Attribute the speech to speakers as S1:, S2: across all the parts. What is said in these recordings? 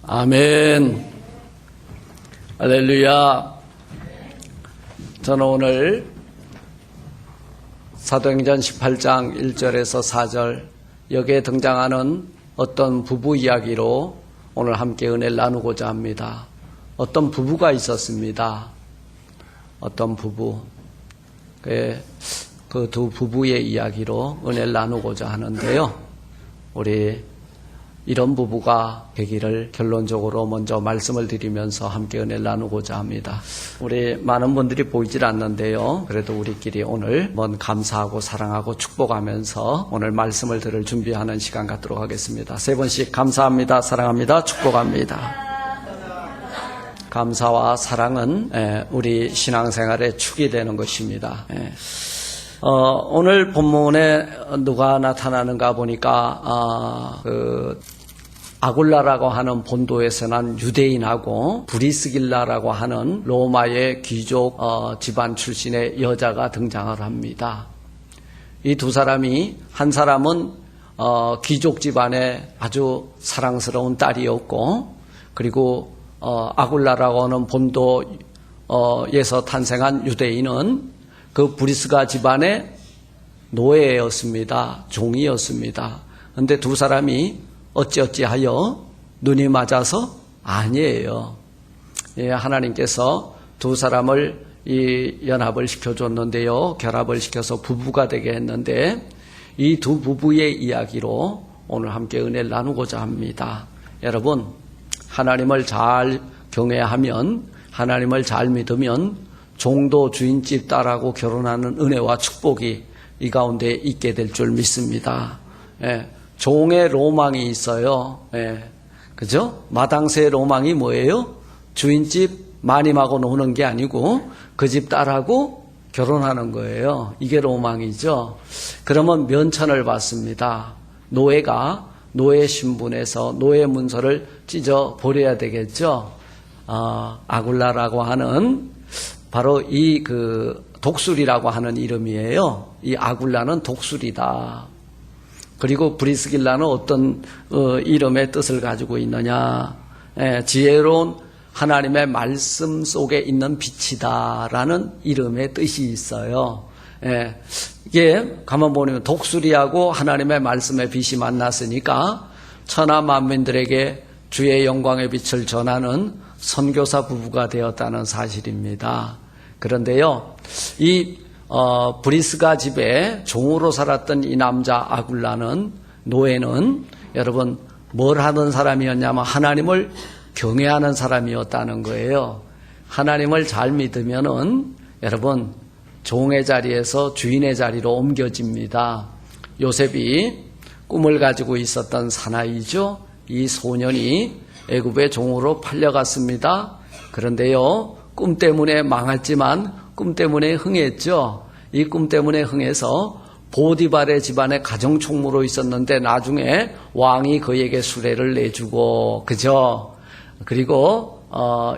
S1: 아멘. 할렐루야. 저는 오늘 사도행전 18장 1절에서 4절 여기에 등장하는 어떤 부부 이야기로 오늘 함께 은혜를 나누고자 합니다. 어떤 부부가 있었습니다. 어떤 부부. 그 두 부부의 이야기로 은혜를 나누고자 하는데요. 우리 이런 부부가 되기를 결론적으로 먼저 말씀을 드리면서 함께 은혜를 나누고자 합니다. 우리 많은 분들이 보이질 않는데요. 그래도 우리끼리 오늘 감사하고 사랑하고 축복하면서 오늘 말씀을 들을 준비하는 시간 갖도록 하겠습니다. 세 번씩 감사합니다, 사랑합니다, 축복합니다. 감사와 사랑은 우리 신앙생활의 축이 되는 것입니다. 오늘 본문에 누가 나타나는가 보니까 아굴라라고 하는 본도에서 난 유대인하고 브리스길라라고 하는 로마의 귀족 집안 출신의 여자가 등장을 합니다. 이 두 사람이, 한 사람은 귀족 집안의 아주 사랑스러운 딸이었고, 그리고 아굴라라고 하는 본도에서 탄생한 유대인은 그 브리스가 집안의 노예였습니다. 종이었습니다. 그런데 두 사람이 어찌어찌하여 눈이 맞아서? 아니에요. 하나님께서 두 사람을 이 연합을 시켜줬는데요. 결합을 시켜서 부부가 되게 했는데 이 두 부부의 이야기로 오늘 함께 은혜를 나누고자 합니다. 여러분, 하나님을 잘 경외하면, 하나님을 잘 믿으면 종도 주인집 딸하고 결혼하는 은혜와 축복이 이 가운데 있게 될 줄 믿습니다. 종의 로망이 있어요. 그죠? 마당새의 로망이 뭐예요? 주인집 마님하고 노는 게 아니고 그 집 딸하고 결혼하는 거예요. 이게 로망이죠. 그러면 면천을 받습니다. 노예가 노예 신분에서 노예 문서를 찢어 버려야 되겠죠. 아굴라라고 하는 바로 이 독수리라고 하는 이름이에요. 이 아굴라는 독수리다. 그리고 브리스길라는 어떤 이름의 뜻을 가지고 있느냐? 지혜로운 하나님의 말씀 속에 있는 빛이다라는 이름의 뜻이 있어요. 이게 가만 보면 독수리하고 하나님의 말씀의 빛이 만났으니까 천하 만민들에게 주의 영광의 빛을 전하는 선교사 부부가 되었다는 사실입니다. 그런데요, 이 브리스가 집에 종으로 살았던 이 남자 아굴라는, 노예는 여러분 뭘 하던 사람이었냐면 하나님을 경외하는 사람이었다는 거예요. 하나님을 잘 믿으면은 여러분 종의 자리에서 주인의 자리로 옮겨집니다. 요셉이 꿈을 가지고 있었던 사나이죠. 이 소년이 애굽의 종으로 팔려갔습니다. 그런데요, 꿈 때문에 망했지만 꿈 때문에 흥했죠. 이 꿈 때문에 흥해서 보디발의 집안의 가정총무로 있었는데 나중에 왕이 그에게 수레를 내주고, 그죠? 그리고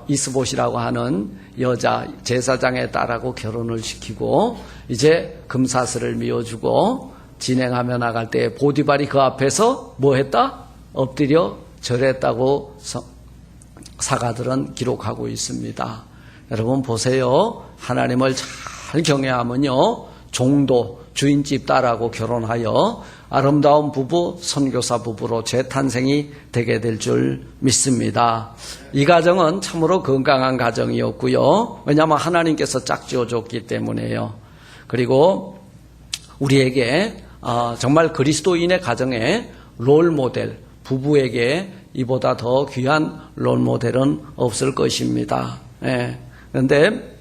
S1: 이스봇이라고 하는 여자 제사장의 딸하고 결혼을 시키고 이제 금사슬을 미워주고 진행하며 나갈 때 보디발이 그 앞에서 뭐 했다? 엎드려 절했다고 사가들은 기록하고 있습니다. 여러분 보세요. 하나님을 잘 경외하면요, 종도 주인집 딸하고 결혼하여 아름다운 부부, 선교사 부부로 재탄생이 되게 될 줄 믿습니다. 이 가정은 참으로 건강한 가정이었고요. 왜냐하면 하나님께서 짝지어줬기 때문에요. 그리고 우리에게 정말 그리스도인의 가정의 롤모델, 부부에게 이보다 더 귀한 롤모델은 없을 것입니다. 그런데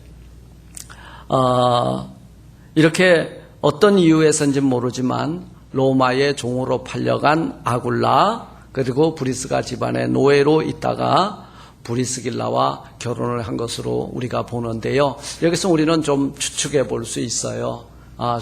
S1: 이렇게 어떤 이유에서인지 모르지만 로마의 종으로 팔려간 아굴라, 그리고 브리스가 집안의 노예로 있다가 브리스길라와 결혼을 한 것으로 우리가 보는데요. 여기서 우리는 좀 추측해 볼 수 있어요.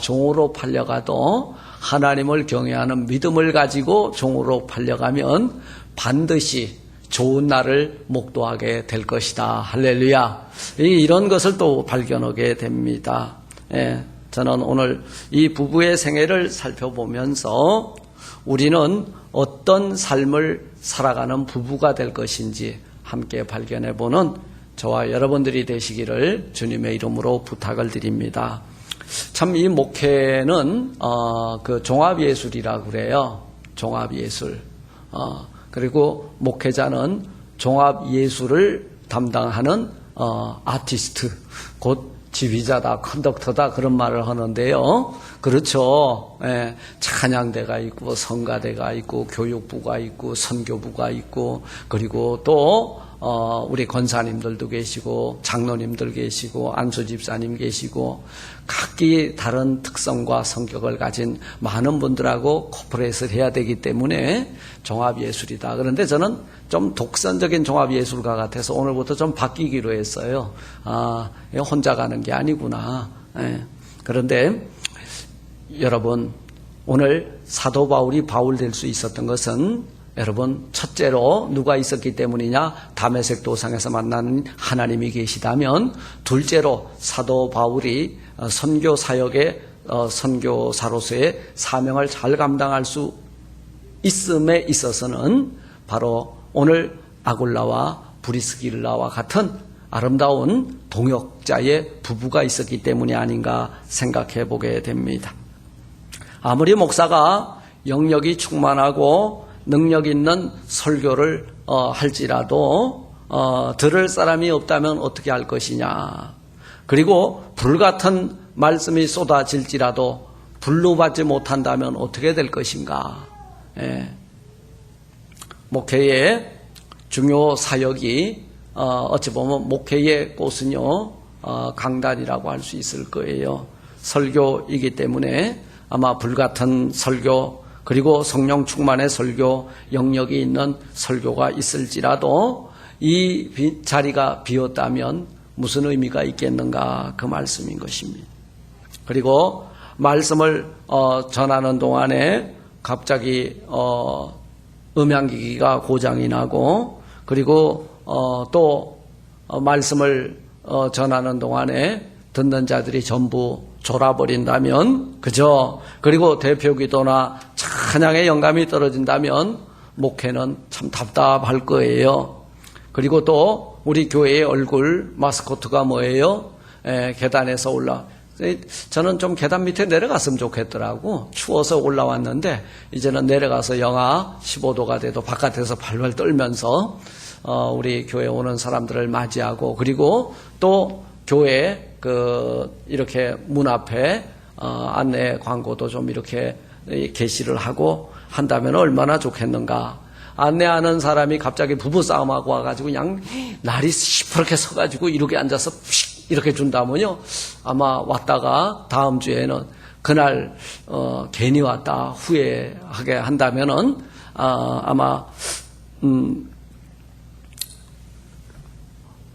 S1: 종으로 팔려가도 하나님을 경외하는 믿음을 가지고 종으로 팔려가면 반드시 좋은 날을 목도하게 될 것이다. 할렐루야. 이런 것을 또 발견하게 됩니다. 저는 오늘 이 부부의 생애를 살펴보면서 우리는 어떤 삶을 살아가는 부부가 될 것인지 함께 발견해보는 저와 여러분들이 되시기를 주님의 이름으로 부탁을 드립니다. 참 이 목회는 그 종합예술이라고 그래요. 종합예술. 그리고 목회자는 종합예술을 담당하는 아티스트, 곧 지휘자다, 컨덕터다 그런 말을 하는데요. 그렇죠. 예, 찬양대가 있고 성가대가 있고 교육부가 있고 선교부가 있고 그리고 또 우리 권사님들도 계시고 장로님들 계시고 안수 집사님 계시고 각기 다른 특성과 성격을 가진 많은 분들하고 코퍼레이트를 해야 되기 때문에 종합예술이다. 그런데 저는 좀 독선적인 종합예술가 같아서 오늘부터 좀 바뀌기로 했어요. 혼자 가는 게 아니구나. 예. 그런데 여러분, 오늘 사도 바울이 바울 될 수 있었던 것은 여러분, 첫째로 누가 있었기 때문이냐? 다메섹 도상에서 만나는 하나님이 계시다면, 둘째로 사도 바울이 선교 사역의 선교사로서의 사명을 잘 감당할 수 있음에 있어서는 바로 오늘 아굴라와 브리스길라와 같은 아름다운 동역자의 부부가 있었기 때문이 아닌가 생각해 보게 됩니다. 아무리 목사가 영역이 충만하고 능력 있는 설교를 할지라도 들을 사람이 없다면 어떻게 할 것이냐. 그리고 불같은 말씀이 쏟아질지라도 분류받지 못한다면 어떻게 될 것인가. 예. 목회의 중요 사역이 어찌 보면 목회의 꽃은요 강단이라고 할 수 있을 거예요. 설교이기 때문에 아마 불같은 설교 그리고 성령 충만의 설교 영역이 있는 설교가 있을지라도 이 자리가 비었다면 무슨 의미가 있겠는가 그 말씀인 것입니다. 그리고 말씀을 전하는 동안에 갑자기 음향기기가 고장이 나고 그리고 또 말씀을 전하는 동안에 듣는 자들이 전부 졸아버린다면 그죠? 그리고 대표기도나 찬양의 영감이 떨어진다면 목회는 참 답답할 거예요. 그리고 또 우리 교회의 얼굴 마스코트가 뭐예요? 계단에서 올라. 저는 좀 계단 밑에 내려갔으면 좋겠더라고. 추워서 올라왔는데 이제는 내려가서 영하 15도가 돼도 바깥에서 발발 떨면서 우리 교회 오는 사람들을 맞이하고 그리고 또 교회 이렇게 문 앞에 안내 광고도 좀 이렇게 게시를 하고 한다면 얼마나 좋겠는가. 안내하는 사람이 갑자기 부부싸움하고 와가지고 그냥 날이 시퍼렇게 서가지고 이렇게 앉아서 이렇게 준다면요. 아마 왔다가 다음 주에는 그날 괜히 왔다 후회하게 한다면은 아마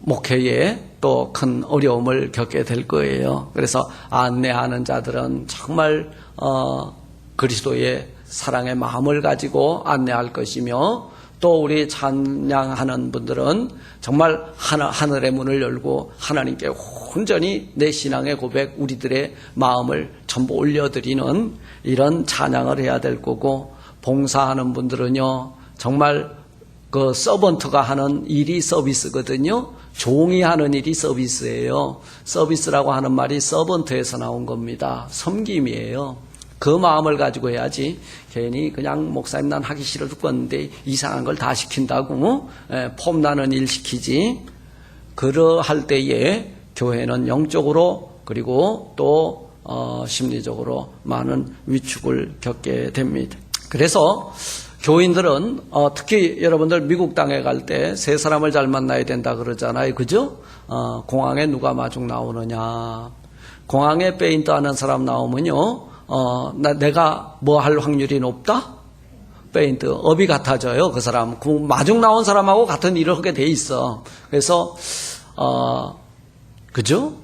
S1: 목회에 또 큰 어려움을 겪게 될 거예요. 그래서 안내하는 자들은 정말 그리스도의 사랑의 마음을 가지고 안내할 것이며 또 우리 찬양하는 분들은 정말 하늘의 문을 열고 하나님께 온전히 내 신앙의 고백 우리들의 마음을 전부 올려드리는 이런 찬양을 해야 될 거고 봉사하는 분들은요 정말 그 서번트가 하는 일이 서비스거든요. 종이 하는 일이 서비스예요. 서비스라고 하는 말이 서번트에서 나온 겁니다. 섬김이에요. 그 마음을 가지고 해야지 괜히 그냥 목사님 난 하기 싫어 죽겠는데 이상한 걸 다 시킨다고 폼나는 일 시키지. 그러할 때에 교회는 영적으로 그리고 또 심리적으로 많은 위축을 겪게 됩니다. 그래서 교인들은 특히 여러분들 미국 땅에 갈 때 세 사람을 잘 만나야 된다 그러잖아요. 그죠? 공항에 누가 마중 나오느냐. 공항에 페인트 하는 사람 나오면요. 내가 뭐 할 확률이 높다? 페인트, 업이 같아져요. 그 사람. 그 마중 나온 사람하고 같은 일을 하게 돼 있어. 그래서, 그죠?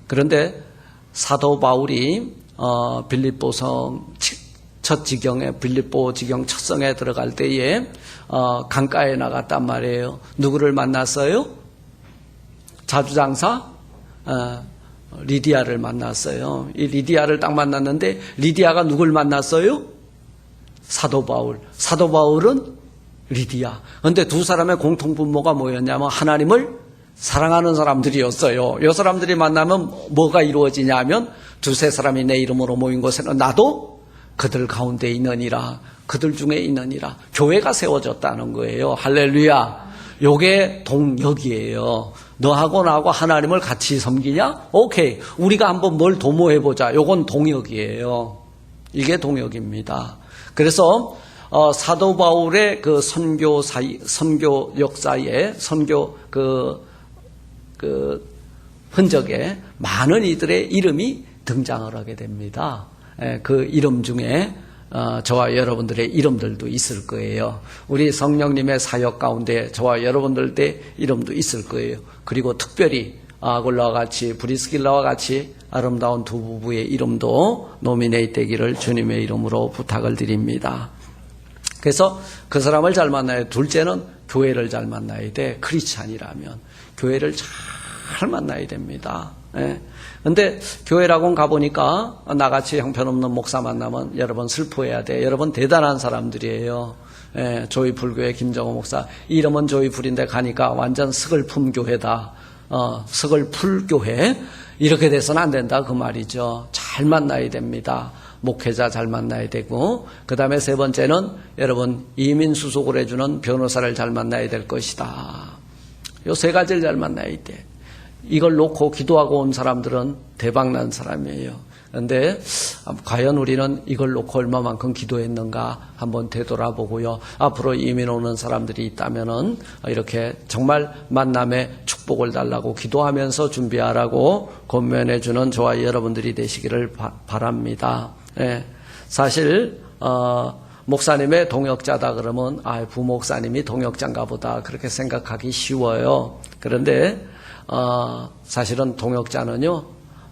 S1: 그런데 사도 바울이, 빌립보성 첫 지경에, 빌립보 지경 첫 성에 들어갈 때에, 강가에 나갔단 말이에요. 누구를 만났어요? 자주장사? 리디아를 만났어요. 이 리디아를 딱 만났는데 리디아가 누굴 만났어요? 사도 바울은 리디아. 그런데 두 사람의 공통분모가 뭐였냐면 하나님을 사랑하는 사람들이었어요. 이 사람들이 만나면 뭐가 이루어지냐면 두세 사람이 내 이름으로 모인 곳에는 나도 그들 가운데 있느니라. 그들 중에 있느니라. 교회가 세워졌다는 거예요. 할렐루야. 요게 동역이에요. 너하고 나하고 하나님을 같이 섬기냐? 오케이. 우리가 한번 뭘 도모해보자. 요건 동역이에요. 이게 동역입니다. 그래서 사도 바울의 그 선교 역사에 선교 그 흔적에 많은 이들의 이름이 등장을 하게 됩니다. 그 이름 중에 저와 여러분들의 이름들도 있을 거예요. 우리 성령님의 사역 가운데 저와 여러분들의 이름도 있을 거예요. 그리고 특별히 아굴라와 같이 브리스길라와 같이 아름다운 두 부부의 이름도 노미네이트 되기를 주님의 이름으로 부탁을 드립니다. 그래서 그 사람을 잘 만나야 돼. 둘째는 교회를 잘 만나야 돼. 크리스찬이라면 교회를 잘 만나야 됩니다. 근데 교회라고 가보니까 나같이 형편없는 목사 만나면 여러분 슬퍼해야 돼. 여러분 대단한 사람들이에요. 조이 불교의 김정호 목사 이름은 조이 불인데 가니까 완전 스글품 교회다. 스글풀 교회 이렇게 돼서는 안 된다 그 말이죠. 잘 만나야 됩니다. 목회자 잘 만나야 되고 그 다음에 세 번째는 여러분 이민 수속을 해주는 변호사를 잘 만나야 될 것이다. 요 세 가지를 잘 만나야 돼. 이걸 놓고 기도하고 온 사람들은 대박난 사람이에요. 그런데 과연 우리는 이걸 놓고 얼마만큼 기도했는가 한번 되돌아보고요. 앞으로 이민 오는 사람들이 있다면은 이렇게 정말 만남의 축복을 달라고 기도하면서 준비하라고 권면해 주는 저와 여러분들이 되시기를 바랍니다. 사실 목사님의 동역자다 그러면 부목사님이 동역자인가 보다 그렇게 생각하기 쉬워요. 그런데 사실은 동역자는요,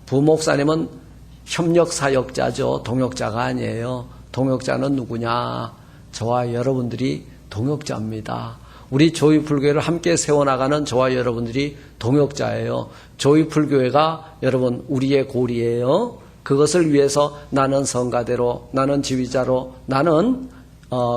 S1: 부목사님은 협력사역자죠. 동역자가 아니에요. 동역자는 누구냐? 저와 여러분들이 동역자입니다. 우리 조이풀교회를 함께 세워나가는 저와 여러분들이 동역자예요. 조이풀교회가 여러분 우리의 고리예요. 그것을 위해서 나는 성가대로, 나는 지휘자로, 나는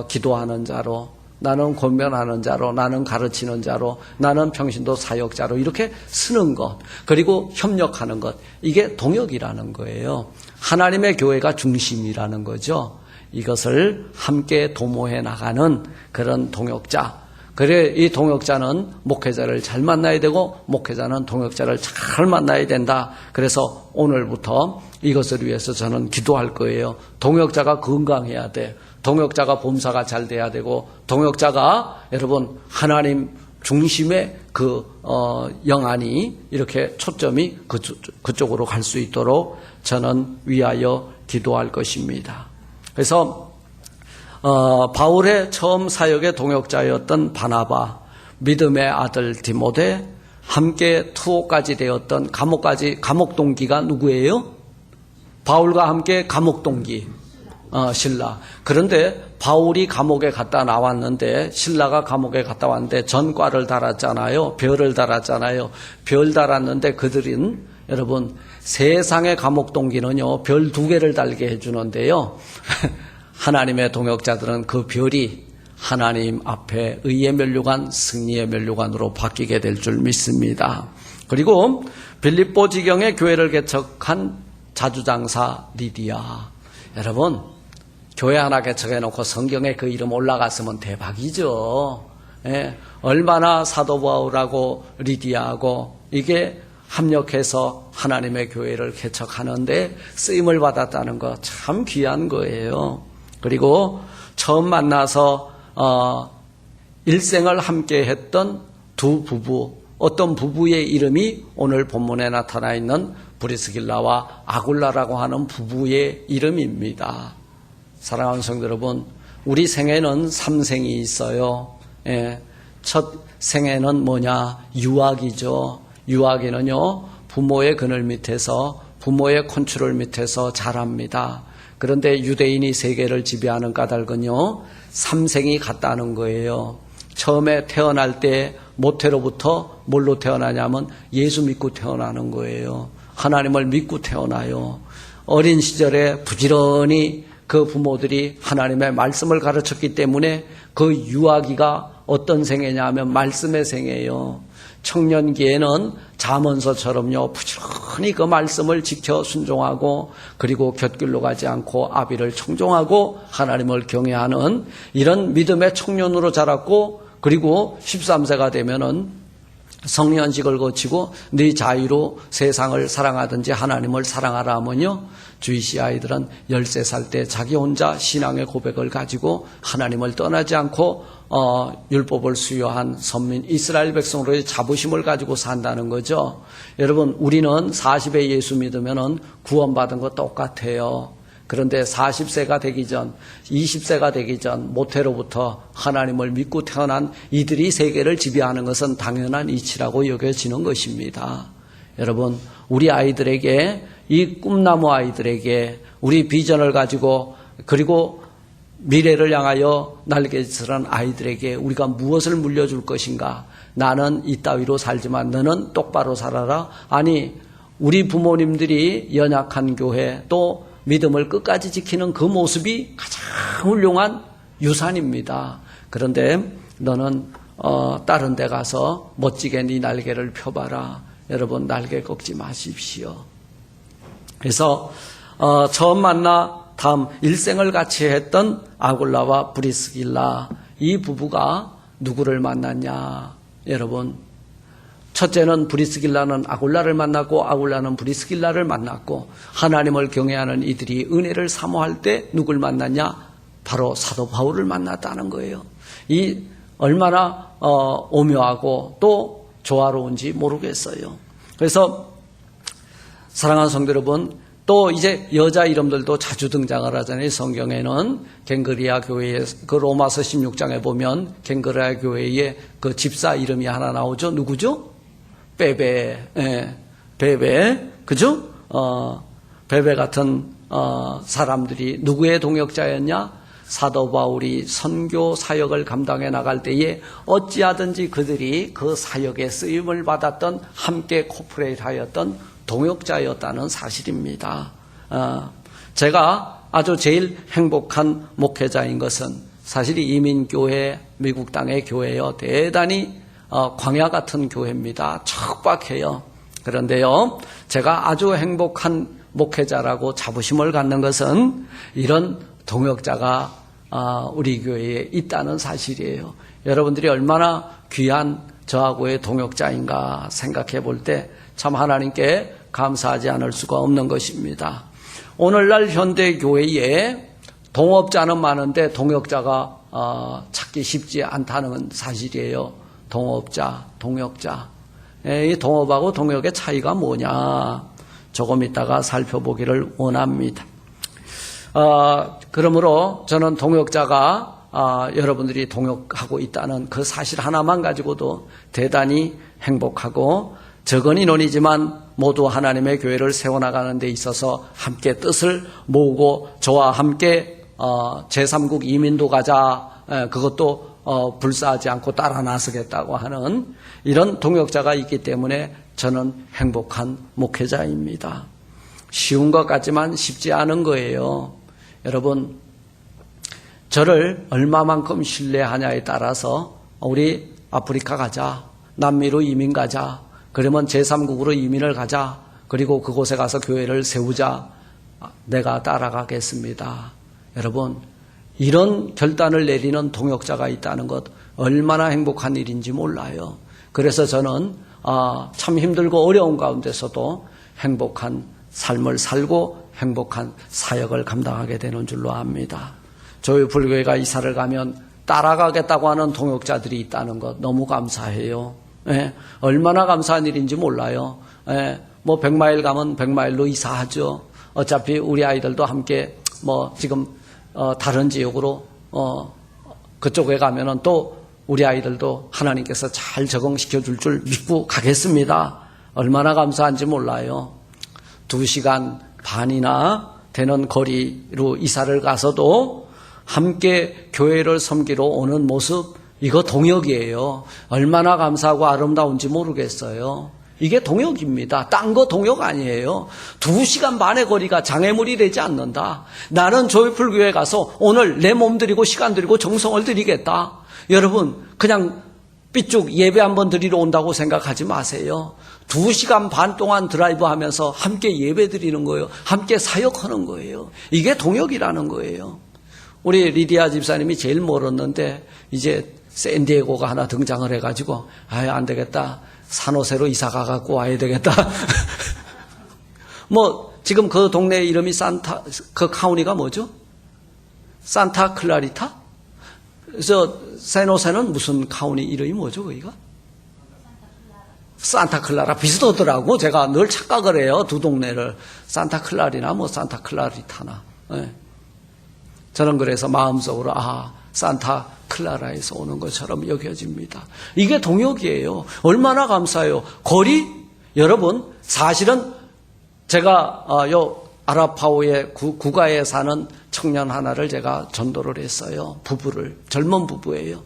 S1: 기도하는 자로, 나는 권면하는 자로, 나는 가르치는 자로, 나는 평신도 사역자로 이렇게 쓰는 것, 그리고 협력하는 것, 이게 동역이라는 거예요. 하나님의 교회가 중심이라는 거죠. 이것을 함께 도모해 나가는 그런 동역자. 그래 이 동역자는 목회자를 잘 만나야 되고 목회자는 동역자를 잘 만나야 된다. 그래서 오늘부터 이것을 위해서 저는 기도할 거예요. 동역자가 건강해야 돼. 동역자가 범사가 잘 돼야 되고 동역자가 여러분 하나님 중심의 그 영안이 이렇게 초점이 그쪽으로 갈 수 있도록 저는 위하여 기도할 것입니다. 그래서 바울의 처음 사역의 동역자였던 바나바, 믿음의 아들 디모데, 함께 투옥까지 되었던 감옥 동기가 누구예요? 바울과 함께 감옥 동기 신라. 그런데 바울이 감옥에 갔다 나왔는데 신라가 감옥에 갔다 왔는데 전과를 달았잖아요. 별을 달았잖아요. 별 달았는데 그들은 여러분 세상의 감옥 동기는요 별 2개를 달게 해주는데요. 하나님의 동역자들은 그 별이 하나님 앞에 의의 면류관, 승리의 면류관으로 바뀌게 될 줄 믿습니다. 그리고 빌립보 지경의 교회를 개척한 자주장사 리디아. 여러분 교회 하나 개척해놓고 성경에 그 이름 올라갔으면 대박이죠. 얼마나 사도 바울하고 리디아하고 이게 합력해서 하나님의 교회를 개척하는데 쓰임을 받았다는 거 참 귀한 거예요. 그리고 처음 만나서 일생을 함께 했던 두 부부, 어떤 부부의 이름이 오늘 본문에 나타나 있는 브리스길라와 아굴라라고 하는 부부의 이름입니다. 사랑하는 성도 여러분, 우리 생에는 3생이 있어요. 첫 생에는 뭐냐? 유아기죠. 유아기는요 부모의 그늘 밑에서 부모의 컨트롤 밑에서 자랍니다. 그런데 유대인이 세계를 지배하는 까닭은요 3생이 같다는 거예요. 처음에 태어날 때 모태로부터 뭘로 태어나냐면 예수 믿고 태어나는 거예요. 하나님을 믿고 태어나요. 어린 시절에 부지런히 그 부모들이 하나님의 말씀을 가르쳤기 때문에 그 유아기가 어떤 생애냐 하면 말씀의 생애예요. 청년기에는 잠언서처럼요, 부지런히 그 말씀을 지켜 순종하고, 그리고 곁길로 가지 않고 아비를 청종하고 하나님을 경외하는 이런 믿음의 청년으로 자랐고, 그리고 13세가 되면은 성년식을 거치고 네 자유로 세상을 사랑하든지 하나님을 사랑하라 하면요, 주이시 아이들은 13살 때 자기 혼자 신앙의 고백을 가지고 하나님을 떠나지 않고 율법을 수여한 선민 이스라엘 백성으로의 자부심을 가지고 산다는 거죠. 여러분, 우리는 40에 예수 믿으면은 구원받은 거 똑같아요. 그런데 40세가 되기 전, 20세가 되기 전 모태로부터 하나님을 믿고 태어난 이들이 세계를 지배하는 것은 당연한 이치라고 여겨지는 것입니다. 여러분, 우리 아이들에게, 이 꿈나무 아이들에게 우리 비전을 가지고, 그리고 미래를 향하여 날개짓을 아이들에게 우리가 무엇을 물려줄 것인가? 나는 이따위로 살지만 너는 똑바로 살아라. 아니, 우리 부모님들이 연약한 교회, 또 믿음을 끝까지 지키는 그 모습이 가장 훌륭한 유산입니다. 그런데 너는 다른 데 가서 멋지게 네 날개를 펴봐라. 여러분, 날개 꺾지 마십시오. 그래서 처음 만나 다음 일생을 같이 했던 아굴라와 브리스길라, 이 부부가 누구를 만났냐? 여러분, 첫째는 브리스길라는 아굴라를 만났고, 아굴라는 브리스길라를 만났고, 하나님을 경외하는 이들이 은혜를 사모할 때 누굴 만났냐? 바로 사도 바울을 만났다는 거예요. 이 얼마나 오묘하고 또 조화로운지 모르겠어요. 그래서 사랑하는 성도 여러분, 또 이제 여자 이름들도 자주 등장을 하잖아요. 성경에는 갱그리아 교회의 그 로마서 16장에 보면 갱그리아 교회의 그 집사 이름이 하나 나오죠. 누구죠? 베베, 베베, 그죠? 베베 같은 사람들이 누구의 동역자였냐? 사도 바울이 선교 사역을 감당해 나갈 때에 어찌하든지 그들이 그 사역에 쓰임을 받았던, 함께 코프레이트하였던 동역자였다는 사실입니다. 제가 아주 제일 행복한 목회자인 것은 사실 이민교회, 미국 땅의 교회요, 대단히 광야 같은 교회입니다. 척박해요. 그런데요, 제가 아주 행복한 목회자라고 자부심을 갖는 것은 이런 동역자가 우리 교회에 있다는 사실이에요. 여러분들이 얼마나 귀한 저하고의 동역자인가 생각해 볼 때 참 하나님께 감사하지 않을 수가 없는 것입니다. 오늘날 현대 교회에 동업자는 많은데 동역자가 찾기 쉽지 않다는 사실이에요. 동업자, 동역자. 이 동업하고 동역의 차이가 뭐냐? 조금 이따가 살펴보기를 원합니다. 그러므로 저는 동역자가 여러분들이 동역하고 있다는 그 사실 하나만 가지고도 대단히 행복하고, 적은 인원이지만 모두 하나님의 교회를 세워나가는 데 있어서 함께 뜻을 모으고 저와 함께 제3국 이민도 가자, 그것도 불사하지 않고 따라 나서겠다고 하는 이런 동역자가 있기 때문에 저는 행복한 목회자입니다. 쉬운 것 같지만 쉽지 않은 거예요. 여러분, 저를 얼마만큼 신뢰하냐에 따라서 우리 아프리카 가자, 남미로 이민 가자, 그러면 제3국으로 이민을 가자, 그리고 그곳에 가서 교회를 세우자, 내가 따라가겠습니다. 여러분, 이런 결단을 내리는 동역자가 있다는 것 얼마나 행복한 일인지 몰라요. 그래서 저는 참 힘들고 어려운 가운데서도 행복한 삶을 살고 행복한 사역을 감당하게 되는 줄로 압니다. 저희 불교회가 이사를 가면 따라가겠다고 하는 동역자들이 있다는 것 너무 감사해요. 얼마나 감사한 일인지 몰라요. 뭐 100마일 가면 100마일로 이사하죠. 어차피 우리 아이들도 함께 지금 다른 지역으로 그쪽에 가면은 또 우리 아이들도 하나님께서 잘 적응시켜 줄 줄 믿고 가겠습니다. 얼마나 감사한지 몰라요. 2시간 반이나 되는 거리로 이사를 가서도 함께 교회를 섬기러 오는 모습, 이거 동역이에요. 얼마나 감사하고 아름다운지 모르겠어요. 이게 동역입니다. 딴 거 동역 아니에요. 2시간 반의 거리가 장애물이 되지 않는다. 나는 조이풀 교회 가서 오늘 내 몸 드리고 시간 드리고 정성을 드리겠다. 여러분 그냥 삐쭉 예배 한번 드리러 온다고 생각하지 마세요. 2시간 반 동안 드라이브 하면서 함께 예배 드리는 거예요. 함께 사역하는 거예요. 이게 동역이라는 거예요. 우리 리디아 집사님이 제일 멀었는데 이제 샌디에고가 하나 등장을 해가지고 안 되겠다. 산호세로 이사 가갖고 와야 되겠다. 뭐 지금 그 동네 이름이 그 카운티가 뭐죠? 산타 클라리타? 그래서 샌호세는 무슨 카운티 이름이 뭐죠, 거기가? 산타클라라 비슷하더라고. 제가 늘 착각을 해요. 두 동네를 산타클라리나 뭐 산타클라리타나. 네. 저는 그래서 마음속으로 산타클라라에서 오는 것처럼 여겨집니다. 이게 동역이에요. 얼마나 감사해요. 거리 여러분 사실은 제가 요 아라파오의 구가에 사는 청년 하나를 제가 전도를 했어요. 부부를 젊은 부부예요.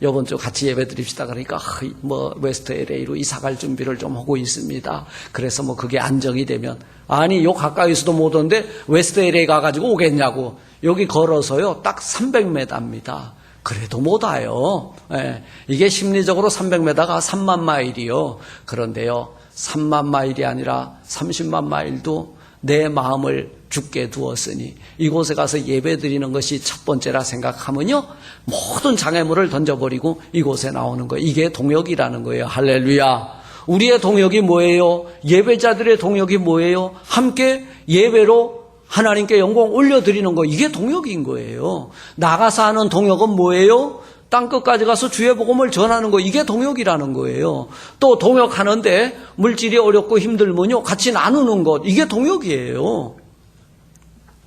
S1: 이번 주 같이 예배 드립시다 그러니까 뭐 웨스트 LA로 이사갈 준비를 좀 하고 있습니다. 그래서 뭐 그게 안정이 되면 아니 요 가까이서도 못 오는데 웨스트 LA 가가지고 오겠냐고. 여기 걸어서요 딱 300m입니다. 그래도 못 와요. 예, 이게 심리적으로 300m가 3만 마일이요. 그런데요 3만 마일이 아니라 30만 마일도 내 마음을 죽게 두었으니 이곳에 가서 예배 드리는 것이 첫 번째라 생각하면요 모든 장애물을 던져버리고 이곳에 나오는 거예요. 이게 동역이라는 거예요. 할렐루야. 우리의 동역이 뭐예요? 예배자들의 동역이 뭐예요? 함께 예배로 하나님께 영광 올려드리는 거. 이게 동역인 거예요. 나가서 하는 동역은 뭐예요? 땅끝까지 가서 주의 복음을 전하는 거. 이게 동역이라는 거예요. 또 동역하는데 물질이 어렵고 힘들면요 같이 나누는 것. 이게 동역이에요.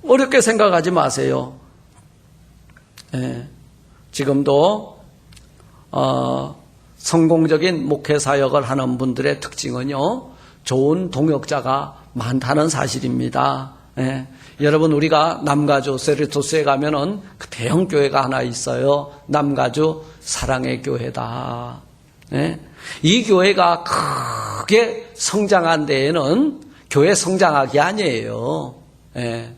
S1: 어렵게 생각하지 마세요. 예, 지금도 성공적인 목회 사역을 하는 분들의 특징은요 좋은 동역자가 많다는 사실입니다. 예, 여러분 우리가 남가주 세르토스에 가면은 그 대형 교회가 하나 있어요. 남가주 사랑의 교회다. 예, 이 교회가 크게 성장한 데에는 교회 성장하기 아니에요. 예,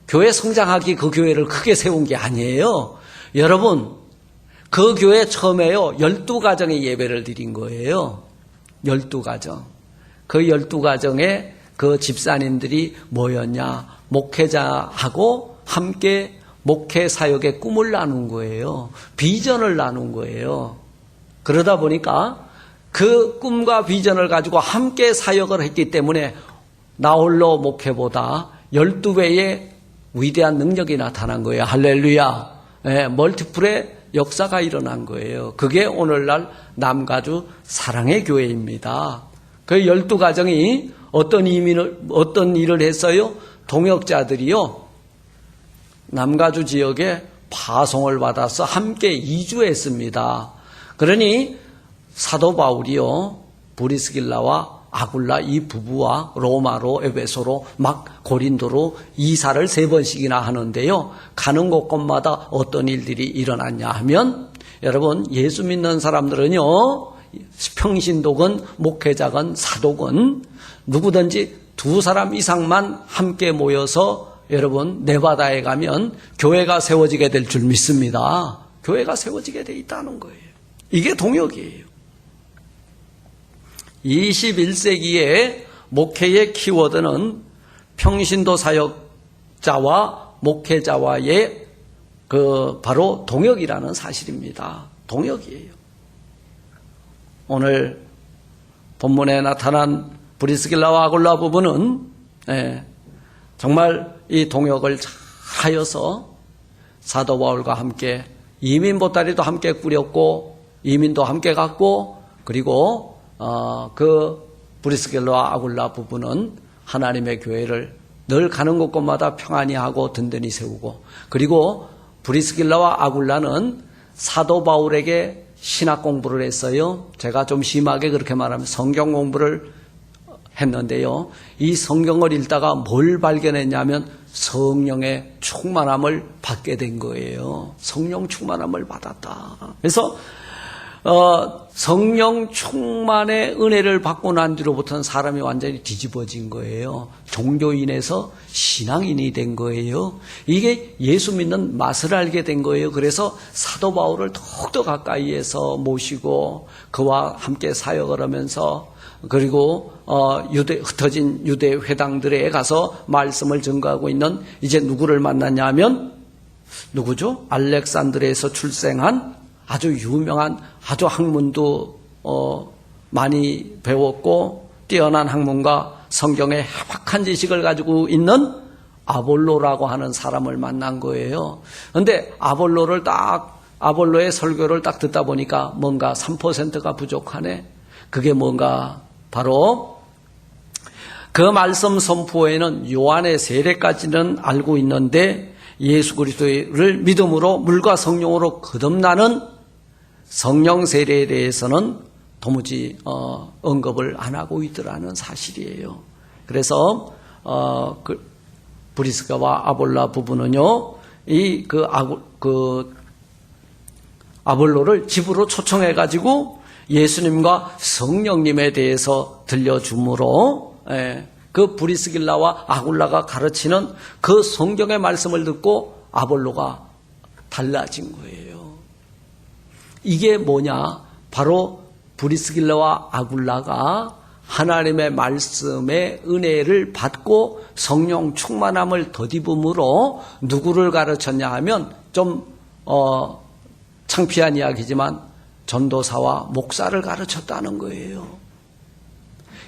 S1: 교회 성장하기 그 교회를 크게 세운 게 아니에요. 여러분 그 교회 처음에요 12가정의 예배를 드린 거예요. 12가정. 그 12가정에 그 집사님들이 뭐였냐? 목회자하고 함께 목회 사역의 꿈을 나눈 거예요. 비전을 나눈 거예요. 그러다 보니까 그 꿈과 비전을 가지고 함께 사역을 했기 때문에 나홀로 목회보다 12배의 위대한 능력이 나타난 거예요. 할렐루야. 네, 멀티플의 역사가 일어난 거예요. 그게 오늘날 남가주 사랑의 교회입니다. 그 12가정이 어떤 일을 했어요? 동역자들이요. 남가주 지역에 파송을 받아서 함께 이주했습니다. 그러니 사도 바울이요. 브리스길라와 아굴라 이 부부와 로마로 에베소로 막 고린도로 이사를 3번씩이나 하는데요. 가는 곳곳마다 어떤 일들이 일어났냐 하면 여러분 예수 믿는 사람들은요. 평신도건 목회자건 사도건 누구든지 2사람 이상만 함께 모여서 여러분 네바다에 가면 교회가 세워지게 될 줄 믿습니다. 교회가 세워지게 돼 있다는 거예요. 이게 동역이에요. 21세기의 목회의 키워드는 평신도 사역자와 목회자와의 바로 동역이라는 사실입니다. 동역이에요. 오늘 본문에 나타난 브리스길라와 아굴라 부부는 정말 이 동역을 잘 하여서 사도 바울과 함께 이민 보따리도 함께 꾸렸고 이민도 함께 갔고 그리고 그 브리스길라와 아굴라 부부는 하나님의 교회를 늘 가는 곳곳마다 평안히 하고 든든히 세우고 그리고 브리스길라와 아굴라는 사도 바울에게 신학 공부를 했어요. 제가 좀 심하게 그렇게 말하면 성경 공부를 했는데요. 이 성경을 읽다가 뭘 발견했냐면 성령의 충만함을 받게 된 거예요. 성령 충만함을 받았다. 그래서 성령 충만의 은혜를 받고 난 뒤로부터는 사람이 완전히 뒤집어진 거예요. 종교인에서 신앙인이 된 거예요. 이게 예수 믿는 맛을 알게 된 거예요. 그래서 사도 바울을 더욱더 가까이에서 모시고 그와 함께 사역을 하면서 그리고 흩어진 유대 회당들에 가서 말씀을 전가하고 있는 이제 누구를 만났냐면 누구죠? 알렉산드리아에서 출생한 아주 유명한 아주 학문도 많이 배웠고 뛰어난 학문과 성경의 해박한 지식을 가지고 있는 아볼로라고 하는 사람을 만난 거예요. 그런데 아볼로의 설교를 딱 듣다 보니까 뭔가 3%가 부족하네. 그게 뭔가 바로 그 말씀 선포에는 요한의 세례까지는 알고 있는데 예수 그리스도를 믿음으로 물과 성령으로 거듭나는 성령 세례에 대해서는 도무지 언급을 안 하고 있더라는 사실이에요. 그래서 브리스가와 아볼라 부부는요, 아볼로를 집으로 초청해 가지고 예수님과 성령님에 대해서 들려주므로 그 브리스길라와 아굴라가 가르치는 그 성경의 말씀을 듣고 아볼로가 달라진 거예요. 이게 뭐냐? 바로 브리스길라와 아굴라가 하나님의 말씀의 은혜를 받고 성령 충만함을 덧입음으로 누구를 가르쳤냐 하면 좀 창피한 이야기지만 전도사와 목사를 가르쳤다는 거예요.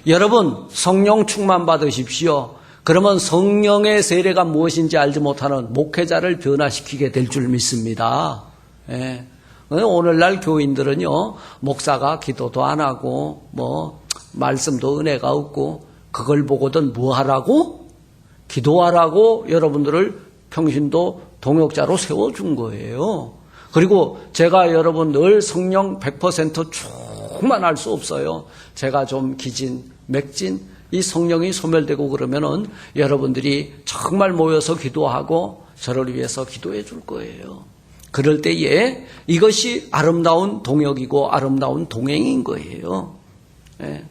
S1: 여러분, 성령 충만 받으십시오. 그러면 성령의 세례가 무엇인지 알지 못하는 목회자를 변화시키게 될 줄 믿습니다. 예. 오늘날 교인들은요, 목사가 기도도 안 하고, 말씀도 은혜가 없고, 그걸 보고든 뭐 하라고? 기도하라고 여러분들을 평신도 동역자로 세워준 거예요. 그리고 제가 여러분 늘 성령 100% 충만할 수 없어요. 제가 좀 기진, 맥진, 이 성령이 소멸되고 그러면은 여러분들이 정말 모여서 기도하고 저를 위해서 기도해 줄 거예요. 그럴 때에 이것이 아름다운 동역이고 아름다운 동행인 거예요. 예.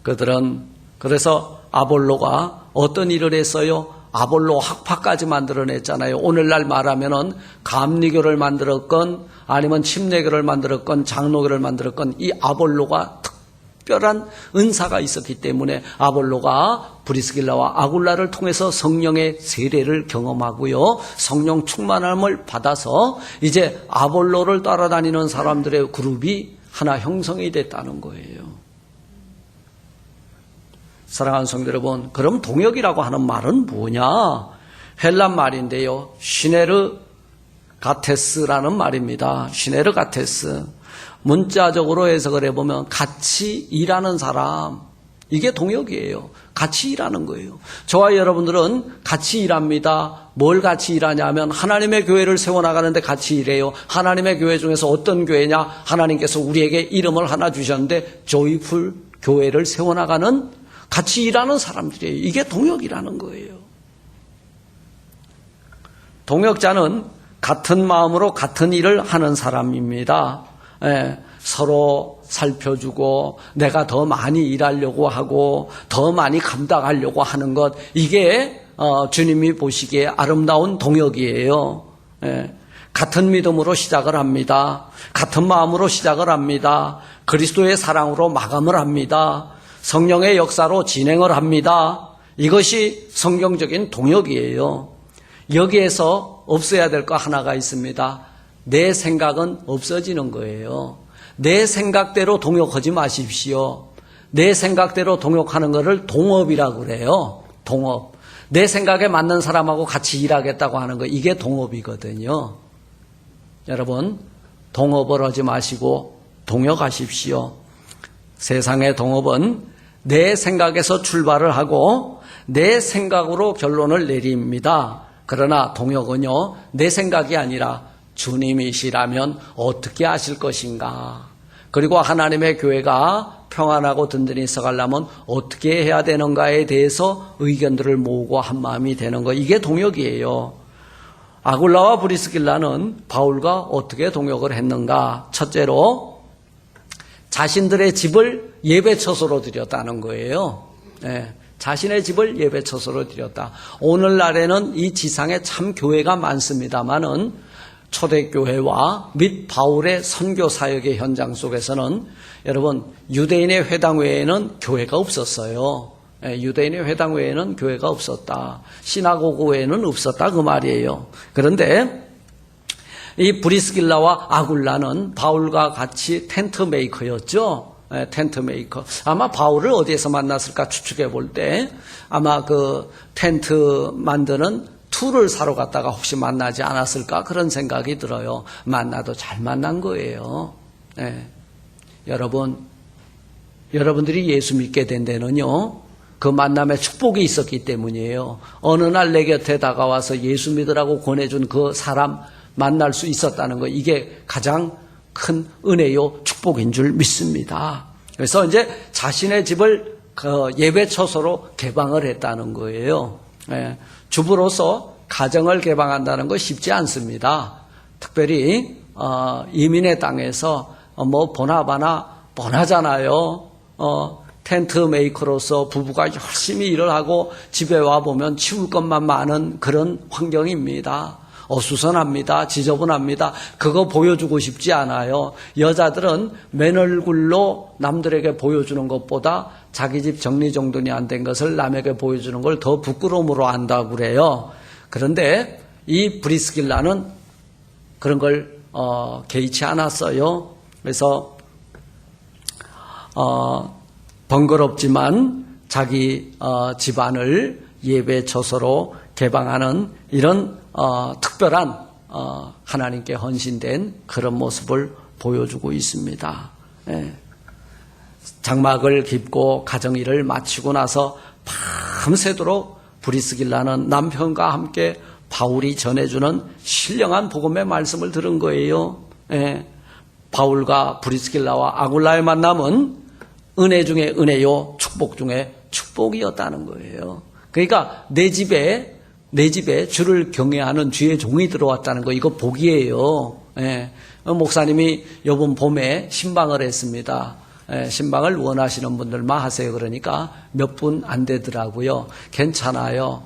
S1: 그들은 그래서 아볼로가 어떤 일을 했어요? 아볼로 학파까지 만들어냈잖아요. 오늘날 말하면은 감리교를 만들었건 아니면 침례교를 만들었건 장로교를 만들었건 이 아볼로가 특별한 은사가 있었기 때문에 아볼로가 브리스길라와 아굴라를 통해서 성령의 세례를 경험하고요. 성령 충만함을 받아서 이제 아볼로를 따라다니는 사람들의 그룹이 하나 형성이 됐다는 거예요. 사랑하는 성도 여러분, 그럼 동역이라고 하는 말은 뭐냐? 헬라 말인데요. 시네르 가테스라는 말입니다. 시네르 가테스. 문자적으로 해석을 해보면 같이 일하는 사람, 이게 동역이에요. 같이 일하는 거예요. 저와 여러분들은 같이 일합니다. 뭘 같이 일하냐면 하나님의 교회를 세워나가는데 같이 일해요. 하나님의 교회 중에서 어떤 교회냐? 하나님께서 우리에게 이름을 하나 주셨는데 조이풀 교회를 세워나가는 같이 일하는 사람들이에요. 이게 동역이라는 거예요. 동역자는 같은 마음으로 같은 일을 하는 사람입니다. 서로 살펴주고 내가 더 많이 일하려고 하고 더 많이 감당하려고 하는 것, 이게 주님이 보시기에 아름다운 동역이에요. 같은 믿음으로 시작을 합니다. 같은 마음으로 시작을 합니다. 그리스도의 사랑으로 마감을 합니다. 성령의 역사로 진행을 합니다. 이것이 성경적인 동역이에요. 여기에서 없어야 될 거 하나가 있습니다. 내 생각은 없어지는 거예요. 내 생각대로 동역하지 마십시오. 내 생각대로 동역하는 것을 동업이라고 그래요. 동업. 내 생각에 맞는 사람하고 같이 일하겠다고 하는 거, 이게 동업이거든요. 여러분, 동업을 하지 마시고 동역하십시오. 세상의 동업은 내 생각에서 출발을 하고 내 생각으로 결론을 내립니다. 그러나 동역은요, 내 생각이 아니라 주님이시라면 어떻게 하실 것인가, 그리고 하나님의 교회가 평안하고 든든히 서가려면 어떻게 해야 되는가에 대해서 의견들을 모으고 한 마음이 되는 거, 이게 동역이에요. 아굴라와 브리스길라는 바울과 어떻게 동역을 했는가? 첫째로 자신들의 집을 예배처소로 드렸다는 거예요. 네, 자신의 집을 예배처소로 드렸다. 오늘날에는 이 지상에 참 교회가 많습니다만은 초대교회와 및 바울의 선교 사역의 현장 속에서는 여러분 유대인의 회당 외에는 교회가 없었어요. 유대인의 회당 외에는 교회가 없었다. 시나고그 외에는 없었다 그 말이에요. 그런데 이 브리스길라와 아굴라는 바울과 같이 텐트 메이커였죠. 텐트 메이커. 아마 바울을 어디에서 만났을까 추측해 볼 때 아마 그 텐트 만드는 툴을 사러 갔다가 혹시 만나지 않았을까 그런 생각이 들어요. 만나도 잘 만난 거예요. 네. 여러분들이 예수 믿게 된 데는요, 그 만남에 축복이 있었기 때문이에요. 어느 날 내 곁에 다가와서 예수 믿으라고 권해준 그 사람 만날 수 있었다는 거, 이게 가장 큰 은혜요 축복인 줄 믿습니다. 그래서 이제 자신의 집을 그 예배처소로 개방을 했다는 거예요. 예. 주부로서 가정을 개방한다는 거 쉽지 않습니다. 특별히 이민의 땅에서 뭐 보나마나 뻔하잖아요. 텐트 메이커로서 부부가 열심히 일을 하고 집에 와보면 치울 것만 많은 그런 환경입니다. 어수선합니다. 지저분합니다. 그거 보여주고 싶지 않아요. 여자들은 맨 얼굴로 남들에게 보여주는 것보다 자기 집 정리정돈이 안 된 것을 남에게 보여주는 걸 더 부끄러움으로 안다고 그래요. 그런데 이 브리스길라는 그런 걸 개의치 않았어요. 그래서 번거롭지만 자기 집안을 예배처소로 개방하는 이런 특별한 하나님께 헌신된 그런 모습을 보여주고 있습니다. 예. 장막을 깁고 가정일을 마치고 나서 밤새도록 브리스길라는 남편과 함께 바울이 전해주는 신령한 복음의 말씀을 들은 거예요. 예. 바울과 브리스길라와 아굴라의 만남은 은혜 중에 은혜요, 축복 중에 축복이었다는 거예요. 그러니까 내 집에 주를 경외하는 주의 종이 들어왔다는 거, 이거 복이에요. 예. 목사님이 이번 봄에 신방을 했습니다. 예, 신방을 원하시는 분들만 하세요. 그러니까 몇 분 안 되더라고요. 괜찮아요.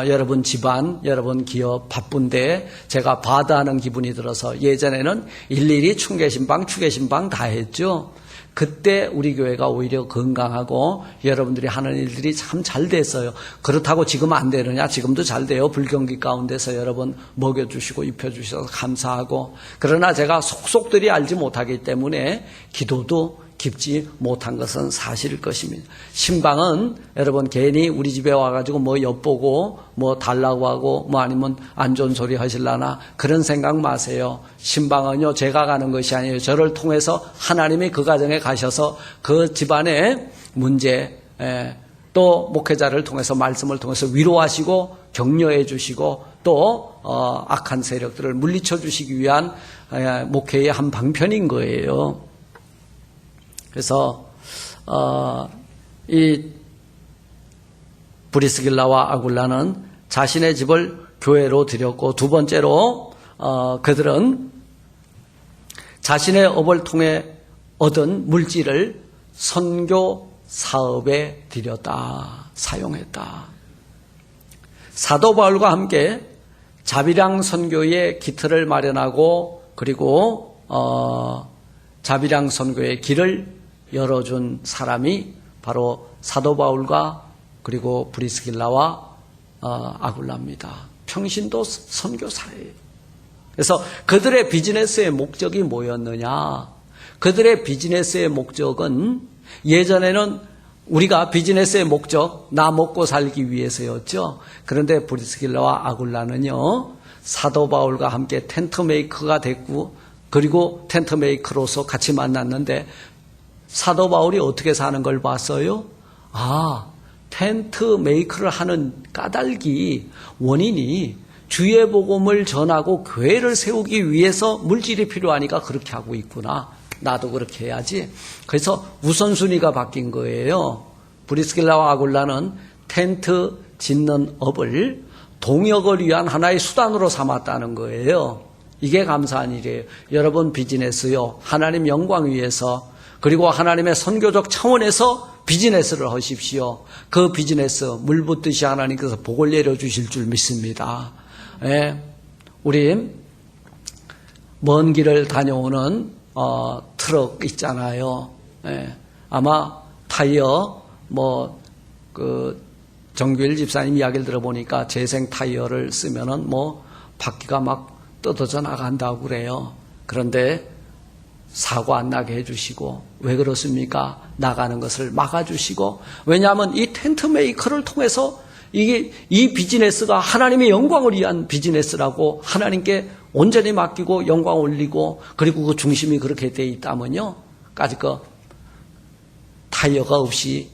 S1: 여러분 집안, 여러분 기업 바쁜데 제가 바다하는 기분이 들어서 예전에는 일일이 충계신방 다 했죠. 그때 우리 교회가 오히려 건강하고 여러분들이 하는 일들이 참 잘 됐어요. 그렇다고 지금 안 되느냐? 지금도 잘 돼요. 불경기 가운데서 여러분 먹여주시고 입혀주셔서 감사하고. 그러나 제가 속속들이 알지 못하기 때문에 기도도 깊지 못한 것은 사실일 것입니다. 신방은 여러분 괜히 우리 집에 와가지고 뭐 엿보고 뭐 달라고 하고 뭐 아니면 안 좋은 소리 하실라나 그런 생각 마세요. 신방은요 제가 가는 것이 아니에요. 저를 통해서 하나님이 그 가정에 가셔서 그 집안의 문제 또 목회자를 통해서 말씀을 통해서 위로하시고 격려해 주시고 또 악한 세력들을 물리쳐 주시기 위한 목회의 한 방편인 거예요. 그래서 이 브리스길라와 아굴라는 자신의 집을 교회로 드렸고, 두 번째로 그들은 자신의 업을 통해 얻은 물질을 선교 사업에 드렸다, 사용했다. 사도 바울과 함께 자비랑 선교의 기틀을 마련하고 그리고 자비랑 선교의 길을 열어준 사람이 바로 사도 바울과 그리고 브리스길라와 아굴라입니다. 평신도 선교사예요. 그래서 그들의 비즈니스의 목적이 뭐였느냐? 그들의 비즈니스의 목적은 예전에는 우리가 비즈니스의 목적, 나 먹고 살기 위해서였죠. 그런데 브리스길라와 아굴라는요, 사도 바울과 함께 텐트 메이커가 됐고, 그리고 텐트 메이커로서 같이 만났는데, 사도 바울이 어떻게 사는 걸 봤어요? 텐트 메이커를 하는 까닭이 원인이 주의 복음을 전하고 교회를 세우기 위해서 물질이 필요하니까 그렇게 하고 있구나. 나도 그렇게 해야지. 그래서 우선순위가 바뀐 거예요. 브리스길라와 아굴라는 텐트 짓는 업을 동역을 위한 하나의 수단으로 삼았다는 거예요. 이게 감사한 일이에요. 여러분 비즈니스요, 하나님 영광 위해서, 그리고 하나님의 선교적 차원에서 비즈니스를 하십시오. 그 비즈니스 물 붓듯이 하나님께서 복을 내려주실 줄 믿습니다. 예, 우리 먼 길을 다녀오는 트럭 있잖아요. 예, 아마 타이어 정규일 집사님 이야기를 들어보니까 재생 타이어를 쓰면은 바퀴가 막 뜯어져 나간다고 그래요. 그런데 사고 안 나게 해주시고, 왜 그렇습니까? 나가는 것을 막아주시고, 왜냐하면 이 텐트 메이커를 통해서 이 비즈니스가 하나님의 영광을 위한 비즈니스라고 하나님께 온전히 맡기고 영광 올리고, 그리고 그 중심이 그렇게 돼 있다면요, 까짓 타이어가 없이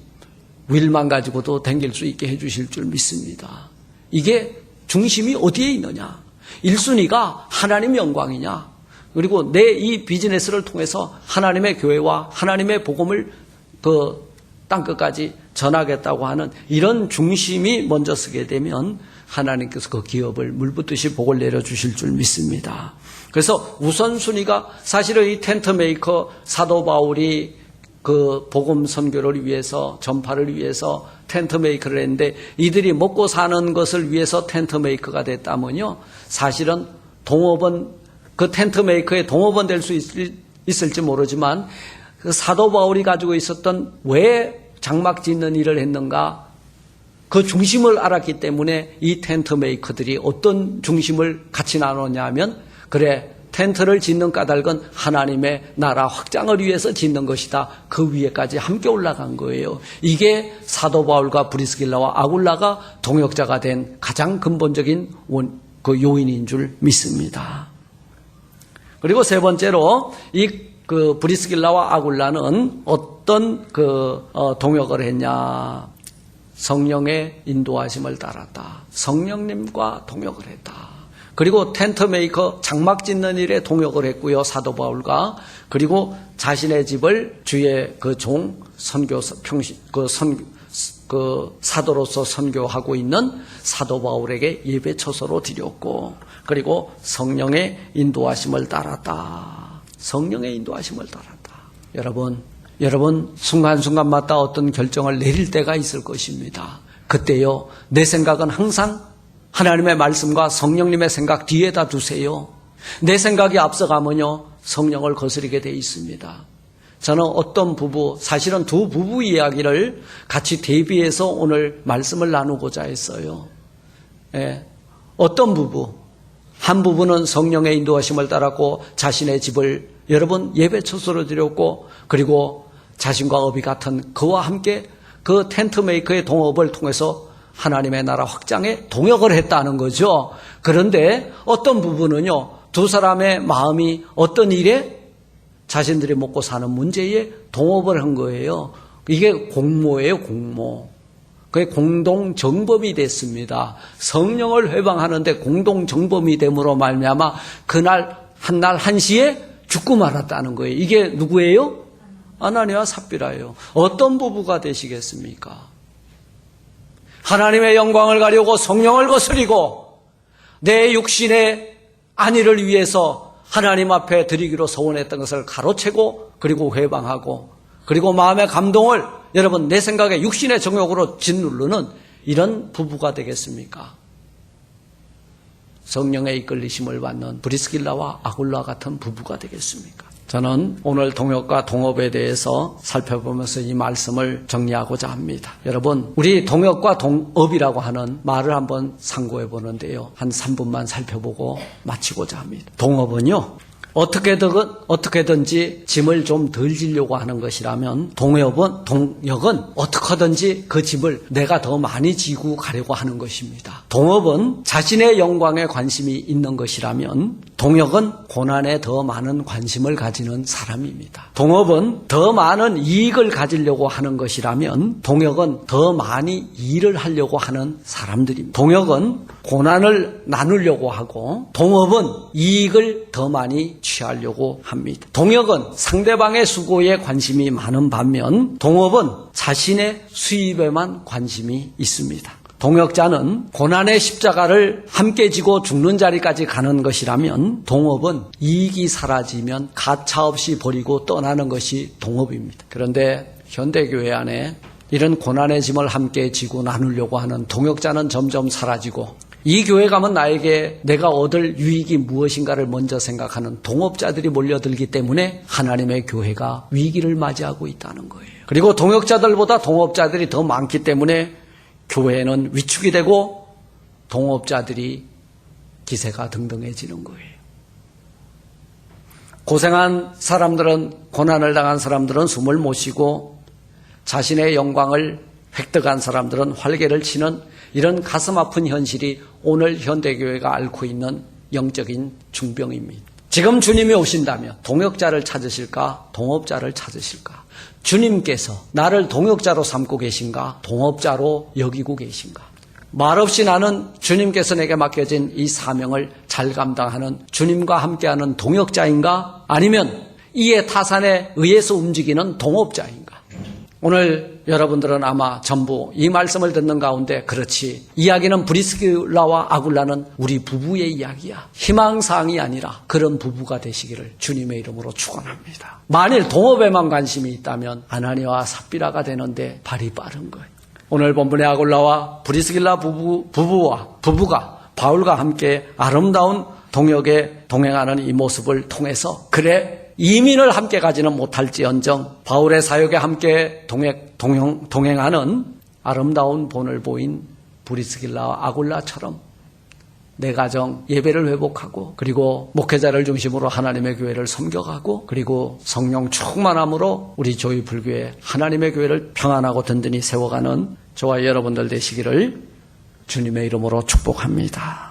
S1: 윌만 가지고도 댕길 수 있게 해주실 줄 믿습니다. 이게 중심이 어디에 있느냐? 1순위가 하나님 영광이냐? 그리고 내 이 비즈니스를 통해서 하나님의 교회와 하나님의 복음을 땅끝까지 전하겠다고 하는 이런 중심이 먼저 서게 되면 하나님께서 그 기업을 물붓듯이 복을 내려주실 줄 믿습니다. 그래서 우선순위가 사실은 이 텐트 메이커 사도 바울이 그 복음 선교를 위해서, 전파를 위해서 텐트 메이커를 했는데, 이들이 먹고 사는 것을 위해서 텐트 메이커가 됐다면요, 사실은 동업은, 그 텐트 메이커의 동업은 될 수 있을지 모르지만, 그 사도 바울이 가지고 있었던 왜 장막 짓는 일을 했는가, 그 중심을 알았기 때문에 이 텐트 메이커들이 어떤 중심을 같이 나눴냐 하면, 그래, 텐트를 짓는 까닭은 하나님의 나라 확장을 위해서 짓는 것이다. 그 위에까지 함께 올라간 거예요. 이게 사도 바울과 브리스길라와 아굴라가 동역자가 된 가장 근본적인 그 요인인 줄 믿습니다. 그리고 세 번째로 그 브리스길라와 아굴라는 어떤 동역을 했냐? 성령의 인도하심을 따랐다. 성령님과 동역을 했다. 그리고 텐트 메이커 장막 짓는 일에 동역을 했고요, 사도 바울과. 그리고 자신의 집을 주의 그 종 사도로서 선교하고 있는 사도 바울에게 예배 처소로 드렸고, 그리고 성령의 인도하심을 따랐다. 성령의 인도하심을 따랐다. 여러분 순간순간마다 어떤 결정을 내릴 때가 있을 것입니다. 그때요, 내 생각은 항상 하나님의 말씀과 성령님의 생각 뒤에다 두세요. 내 생각이 앞서가면요, 성령을 거스르게 돼 있습니다. 저는 어떤 사실은 두 부부 이야기를 같이 대비해서 오늘 말씀을 나누고자 했어요. 예, 어떤 한 부부는 성령의 인도하심을 따랐고 자신의 집을 여러분 예배 처소로 드렸고, 그리고 자신과 업이 같은 그와 함께 그 텐트 메이커의 동업을 통해서 하나님의 나라 확장에 동역을 했다는 거죠. 그런데 어떤 부분은요, 두 사람의 마음이 어떤 일에, 자신들이 먹고 사는 문제에 동업을 한 거예요. 이게 공모예요, 공모. 그게 공동정범이 됐습니다. 성령을 회방하는데 공동정범이 됨으로 말미암아 그날 한날 한시에 죽고 말았다는 거예요. 이게 누구예요? 아나니와 삽비라예요. 어떤 부부가 되시겠습니까? 하나님의 영광을 가려고 성령을 거스리고 내 육신의 안위를 위해서 하나님 앞에 드리기로 서원했던 것을 가로채고, 그리고 회방하고, 그리고 마음의 감동을 여러분 내 생각에 육신의 정욕으로 짓누르는 이런 부부가 되겠습니까? 성령의 이끌리심을 받는 브리스길라와 아굴라 같은 부부가 되겠습니까? 저는 오늘 동역과 동업에 대해서 살펴보면서 이 말씀을 정리하고자 합니다. 여러분, 우리 동역과 동업이라고 하는 말을 한번 상고해 보는데요, 한 3분만 살펴보고 마치고자 합니다. 동업은요, 어떻게든지 짐을 좀 덜 지려고 하는 것이라면, 동역은 어떻게든지 그 짐을 내가 더 많이 지고 가려고 하는 것입니다. 동업은 자신의 영광에 관심이 있는 것이라면, 동역은 고난에 더 많은 관심을 가지는 사람입니다. 동업은 더 많은 이익을 가지려고 하는 것이라면, 동역은 더 많이 일을 하려고 하는 사람들입니다. 동역은 고난을 나누려고 하고, 동업은 이익을 더 많이 취하려고 합니다. 동역은 상대방의 수고에 관심이 많은 반면, 동업은 자신의 수입에만 관심이 있습니다. 동역자는 고난의 십자가를 함께 지고 죽는 자리까지 가는 것이라면 동업은 이익이 사라지면 가차없이 버리고 떠나는 것이 동업입니다. 그런데 현대교회 안에 이런 고난의 짐을 함께 지고 나누려고 하는 동역자는 점점 사라지고 이 교회 가면 나에게 내가 얻을 유익이 무엇인가를 먼저 생각하는 동업자들이 몰려들기 때문에 하나님의 교회가 위기를 맞이하고 있다는 거예요. 그리고 동역자들보다 동업자들이 더 많기 때문에 교회는 위축이 되고 동업자들이 기세가 등등해지는 거예요. 고생한 사람들은, 고난을 당한 사람들은 숨을 못 쉬고 자신의 영광을 획득한 사람들은 활개를 치는 이런 가슴 아픈 현실이 오늘 현대교회가 앓고 있는 영적인 중병입니다. 지금 주님이 오신다면 동역자를 찾으실까? 동업자를 찾으실까? 주님께서 나를 동역자로 삼고 계신가? 동업자로 여기고 계신가? 말없이 나는 주님께서 내게 맡겨진 이 사명을 잘 감당하는 주님과 함께하는 동역자인가? 아니면 이에 타산에 의해서 움직이는 동업자인가? 오늘 여러분들은 아마 전부 이 말씀을 듣는 가운데 그렇지, 이야기는 브리스길라와 아굴라는 우리 부부의 이야기야, 희망사항이 아니라 그런 부부가 되시기를 주님의 이름으로 축원합니다. 만일 동업에만 관심이 있다면 아나니아와 삽비라가 되는데 발이 빠른 거예요. 오늘 본문의 아굴라와 브리스길라 부부가 바울과 함께 아름다운 동역에 동행하는 이 모습을 통해서, 그래 이민을 함께 가지는 못할지언정 바울의 사역에 함께 동행하는 아름다운 본을 보인 브리스길라와 아굴라처럼 내 가정 예배를 회복하고, 그리고 목회자를 중심으로 하나님의 교회를 섬겨가고, 그리고 성령 충만함으로 우리 조이 불교회 하나님의 교회를 평안하고 든든히 세워가는 저와 여러분들 되시기를 주님의 이름으로 축복합니다.